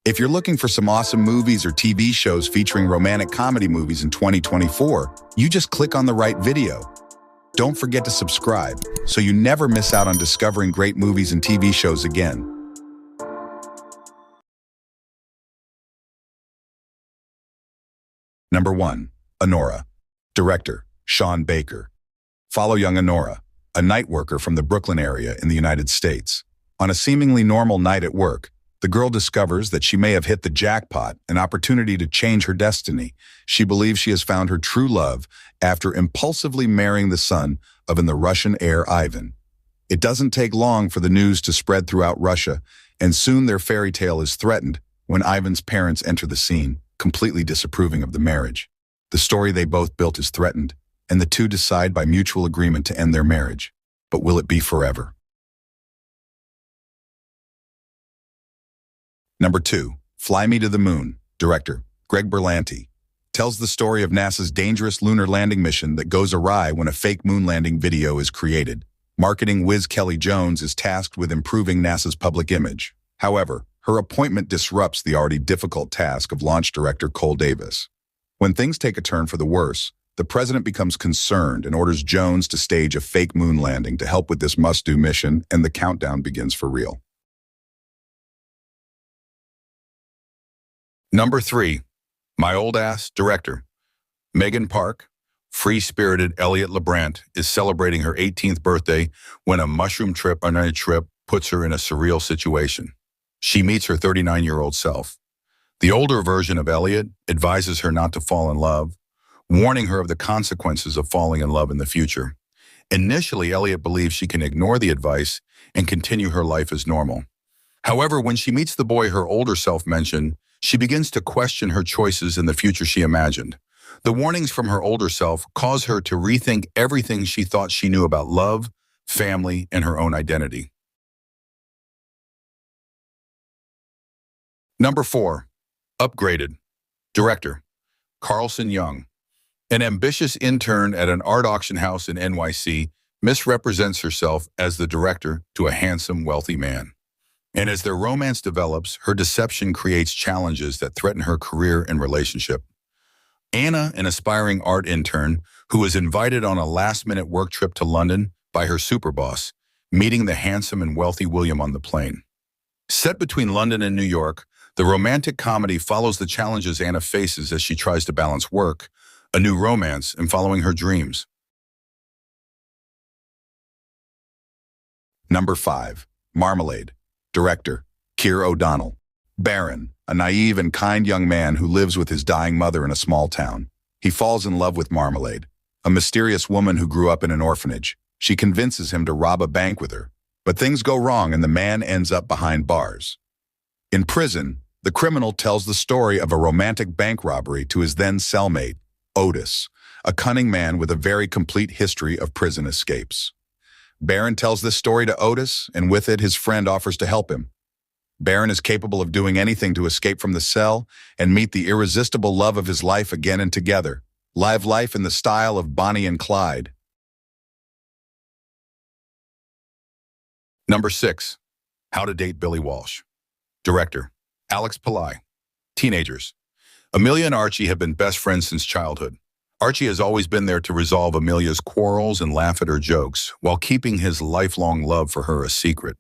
If you're looking for some awesome movies or TV shows featuring romantic comedy movies in 2024, you just click on the right video. Don't forget to subscribe so you never miss out on discovering great movies and TV shows again. Number 1. Anora. Director, Sean Baker. Follow young Anora, a night worker from the Brooklyn area in the United States. On a seemingly normal night at work, the girl discovers that she may have hit the jackpot, an opportunity to change her destiny. She believes she has found her true love after impulsively marrying the son of the Russian heir Ivan. It doesn't take long for the news to spread throughout Russia, and soon their fairy tale is threatened when Ivan's parents enter the scene, completely disapproving of the marriage. The story they both built is threatened, and the two decide by mutual agreement to end their marriage. But will it be forever? Number 2. Fly Me to the Moon. Director, Greg Berlanti. Tells the story of NASA's dangerous lunar landing mission that goes awry when a fake moon landing video is created. Marketing whiz Kelly Jones is tasked with improving NASA's public image. However, her appointment disrupts the already difficult task of launch director Cole Davis. When things take a turn for the worse, the president becomes concerned and orders Jones to stage a fake moon landing to help with this must-do mission, and the countdown begins for real. Number 3. My Old Ass. Director, Megan Park. Free-spirited Elliot LeBrant is celebrating her 18th birthday when a mushroom trip on a trip puts her in a surreal situation. She meets her 39-year-old self. The older version of Elliot advises her not to fall in love, warning her of the consequences of falling in love in the future. Initially, Elliot believes she can ignore the advice and continue her life as normal. However, when she meets the boy her older self mentioned, she begins to question her choices in the future she imagined. The warnings from her older self cause her to rethink everything she thought she knew about love, family, and her own identity. Number 4. Upgraded. Director, Carlson Young. An ambitious intern at an art auction house in NYC misrepresents herself as the director to a handsome, wealthy man. And as their romance develops, her deception creates challenges that threaten her career and relationship. Anna, an aspiring art intern who is invited on a last-minute work trip to London by her superboss, meeting the handsome and wealthy William on the plane. Set between London and New York, the romantic comedy follows the challenges Anna faces as she tries to balance work, a new romance, and following her dreams. Number 5. Marmalade. Director, Keir O'Donnell. Baron, a naive and kind young man who lives with his dying mother in a small town. He falls in love with Marmalade, a mysterious woman who grew up in an orphanage. She convinces him to rob a bank with her, but things go wrong and the man ends up behind bars. In prison, the criminal tells the story of a romantic bank robbery to his then cellmate, Otis, a cunning man with a very complete history of prison escapes. Baron tells this story to Otis, and with it, his friend offers to help him. Baron is capable of doing anything to escape from the cell and meet the irresistible love of his life again, and together live life in the style of Bonnie and Clyde. Number 6. How to Date Billy Walsh. Director, Alex Pillai. Teenagers. Amelia and Archie have been best friends since childhood. Archie has always been there to resolve Amelia's quarrels and laugh at her jokes, while keeping his lifelong love for her a secret.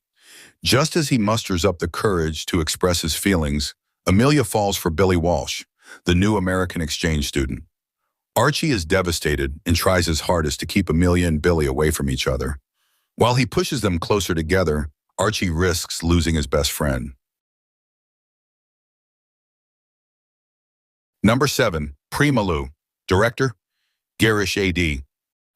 Just as he musters up the courage to express his feelings, Amelia falls for Billy Walsh, the new American exchange student. Archie is devastated and tries his hardest to keep Amelia and Billy away from each other. While he pushes them closer together, Archie risks losing his best friend. Number 7. Pralo. Director, Girish A.D.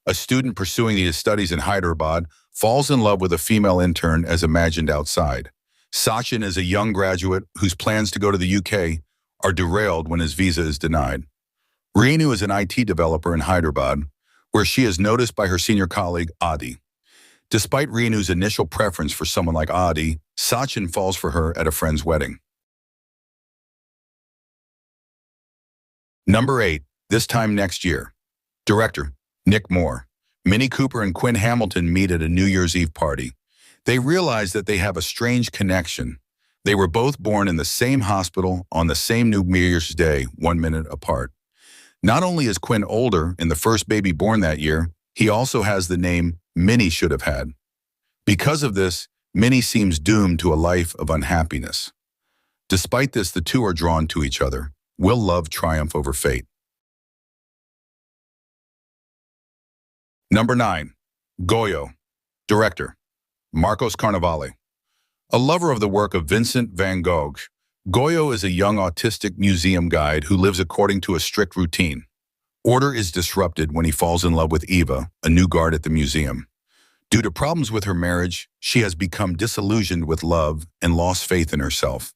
A student pursuing his studies in Hyderabad falls in love with a female intern as imagined outside. Sachin is a young graduate whose plans to go to the UK are derailed when his visa is denied. Reenu is an IT developer in Hyderabad, where she is noticed by her senior colleague, Adi. Despite Reenu's initial preference for someone like Adi, Sachin falls for her at a friend's wedding. Number 8. This Time Next Year. Director, Nick Moore. Minnie Cooper and Quinn Hamilton meet at a New Year's Eve party. They realize that they have a strange connection, They were both born in the same hospital on the same New Year's Day, 1 minute apart. Not only is Quinn older and the first baby born that year, he also has the name Minnie should have had. Because of this, Minnie seems doomed to a life of unhappiness. Despite this, the two are drawn to each other. Will love triumph over fate? Number 9. Goyo. Director, Marcos Carnevale. A lover of the work of Vincent van Gogh, Goyo is a young autistic museum guide who lives according to a strict routine. Order is disrupted when he falls in love with Eva, a new guard at the museum. Due to problems with her marriage, she has become disillusioned with love and lost faith in herself.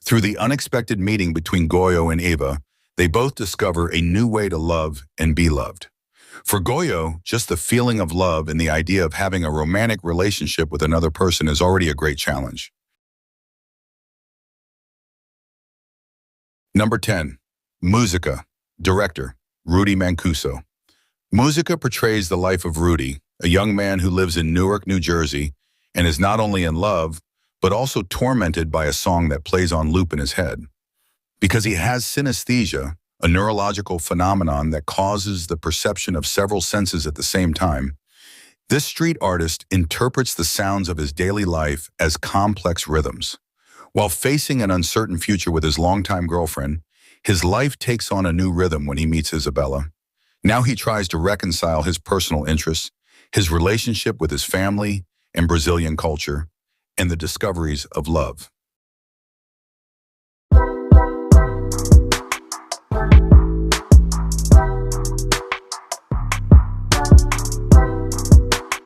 Through the unexpected meeting between Goyo and Eva, they both discover a new way to love and be loved. For Goyo, just the feeling of love and the idea of having a romantic relationship with another person is already a great challenge. Number 10. Musica. Director, Rudy Mancuso. Musica portrays the life of Rudy, a young man who lives in Newark, New Jersey, and is not only in love, but also tormented by a song that plays on loop in his head. Because he has synesthesia, a neurological phenomenon that causes the perception of several senses at the same time, this street artist interprets the sounds of his daily life as complex rhythms. While facing an uncertain future with his longtime girlfriend, his life takes on a new rhythm when he meets Isabella. Now he tries to reconcile his personal interests, his relationship with his family and Brazilian culture, and the discoveries of love.